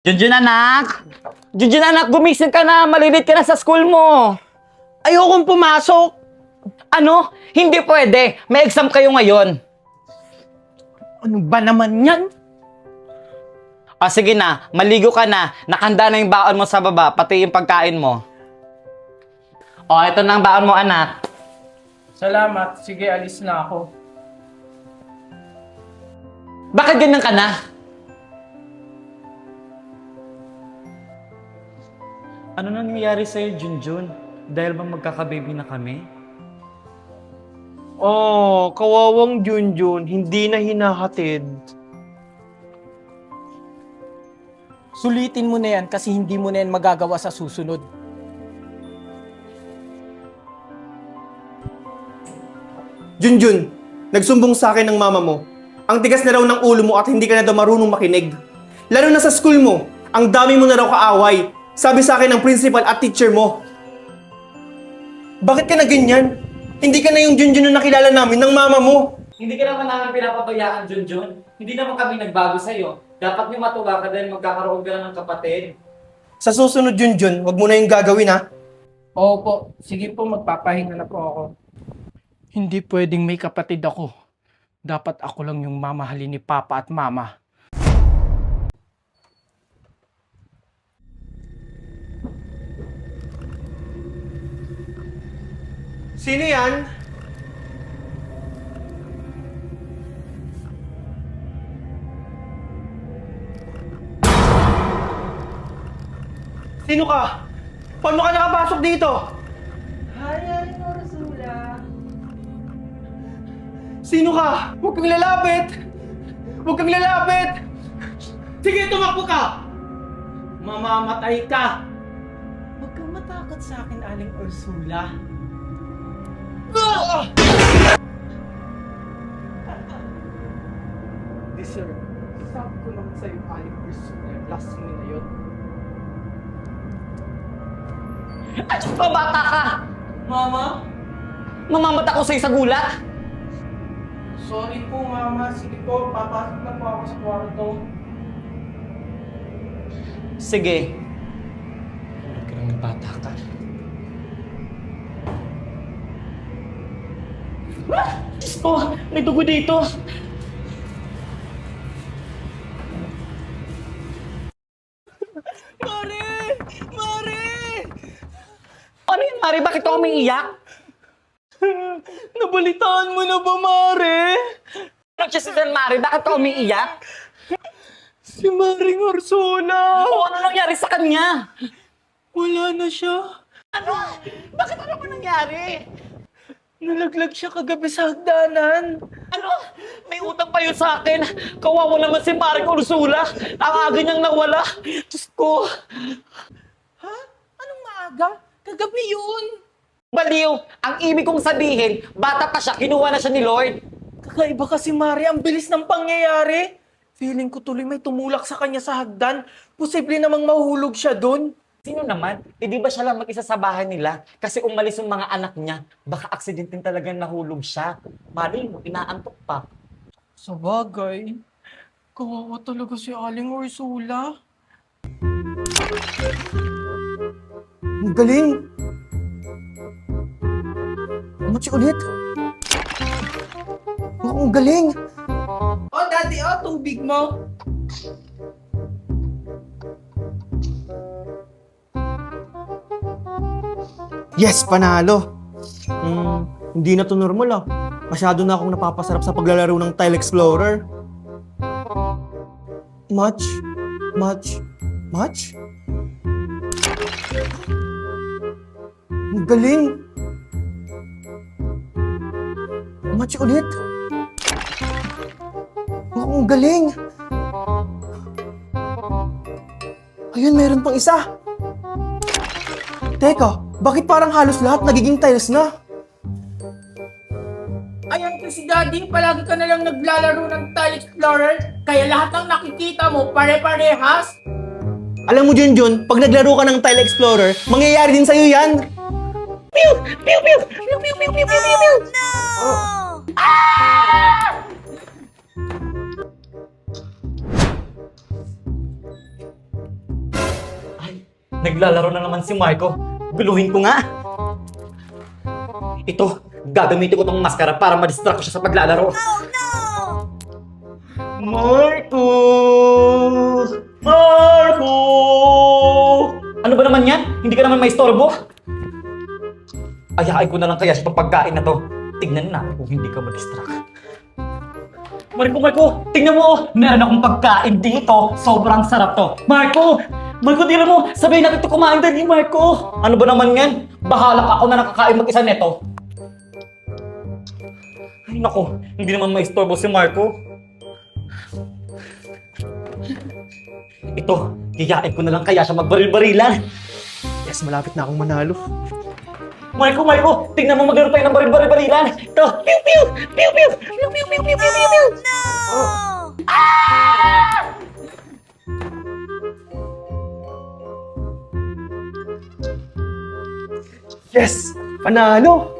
Junjun anak! Junjun anak, gumising ka na! Malilit ka na sa school mo! Ayokong pumasok. Ano? Hindi pwede! May exam kayo ngayon! Ano ba naman yan? O sige na, maligo ka na. Nakanda na yung baon mo sa baba, pati yung pagkain mo. O, ito na ang baon mo anak. Salamat. Sige, alis na ako. Bakit ganyan ka na? Ano nangyayari sa'yo, Junjun? Dahil ba magkakababy na kami? Oh, kawawang Junjun, hindi na hinahatid. Sulitin mo na yan kasi hindi mo na yan magagawa sa susunod. Junjun, nagsumbong sa akin ng mama mo. Ang tigas na raw ng ulo mo at hindi ka na daw marunong makinig. Lalo na sa school mo, ang dami mo na raw kaaway. Sabi sa akin ng principal at teacher mo. Bakit ka na ganyan? Hindi ka na yung Junjun na nakilala namin ng mama mo. Hindi ka naman namin pinapabayaan, Junjun. Hindi naman kami nagbago sa'yo. Dapat may matuwa ka dahil magkakaroon ka na ng kapatid. Sa susunod, Junjun, wag mo na yung gagawin ha. Opo, sige po, magpapahinga na po ako. Hindi pwedeng may kapatid ako. Dapat ako lang yung mamahalin ni Papa at Mama. Sino yan? Sino ka? Paano ka nakapasok dito? Sino ka? Huwag kang lalapit! Huwag kang lalapit! Sige, tumakbo ka! Mamamatay ka! Huwag kang matakot sa akin, Aling Ursula. Deserve. Sabi ko naman sa'yo, Aling Ursula, yung last mo na yun. At pa bata ka! Mama? Mamamata ko sa'yo sa gulat! Sorry po, Mama. Sige po, papasok na po ako sa kwarto. Sige. Huwag ka lang bata ka. Diyos ko! May dugo dito! Mare! Mare! Ano yun, Mari? Bakit ako umiiyak? Nabalitaan mo na ba, Mare? Ano siya si San Mari? Bakit ka umiiyak? Si Maring Ursula! O ano nangyari sa kanya? Wala na siya. Ano? Bakit ano ba nangyari? Nalaglag siya kagabi sa hagdanan. Ano? May utang pa yun sa akin. Kawawa naman si Maring Ursula. Ang aga niyang nawala. Diyos ko. Ha? Anong maaga? Kagabi yun. Baliw. Ang ibig kong sabihin, bata pa siya, kinuha na siya ni Lord. Kakaiba kasi, Mare. Ang bilis ng pangyayari. Feeling ko tuloy may tumulak sa kanya sa hagdan. Posible namang mahuhulog siya doon. Sino naman? Eh di ba siya lang mag-isa sa bahay nila? Kasi umalis yung mga anak niya. Baka aksidenteng talagang nahulog siya. Mali mo, inaantok pa. Sa bagay, kawawa talaga si Aling Ursula. Ang galing! Match ulit! Oh, ang galing! Oh, Daddy, tubig mo. Yes, panalo! Hindi na to normal ah. Masyado na akong napapasarap sa paglalaro ng Tile Explorer. Much? Ang galing! Match ulit! Oh, ang galing! Ayun, meron pang isa! Teka, bakit parang halos lahat nagiging tiles na? Ayan kasi, Daddy, palagi ka na lang naglalaro ng Tile Explorer, kaya lahat ng nakikita mo pare-parehas. Alam mo, Junjun, pag naglaro ka ng Tile Explorer, mangyayari din sa'yo yan! Pew! Pew! Pew! Pew! Pew! Pew! Pew! Pew! Pew! Naglalaro na naman si Marco. Guluhin ko nga. Ito, gagamitin ko tong maskara para ma-distract ko siya sa paglalaro. Marco! Marco! Ano ba naman yan? Hindi ka naman maistorbo? Ayain ko na lang kaya sa pagkain na to. Tignan na kung hindi ka ma-distract. Marco! Tingnan mo! Oh. Meron akong pagkain dito. Sobrang sarap to. Marco, tingnan mo! Sabihin natin ito kumain dali, Marco! Ano ba naman yan? Bahala ka, ako na nakakain mag-isa neto. Ay nako, hindi naman maistorbo si Marco. Ito, hiyain ko na lang kaya siya magbaril-barilan. Yes, malapit na akong manalo. Marco! Tingnan mo maglaro tayo ng baril-barilan. Ito, piu piu! Piu piu! Piu piu piu piu piu piu! Yes! Panalo!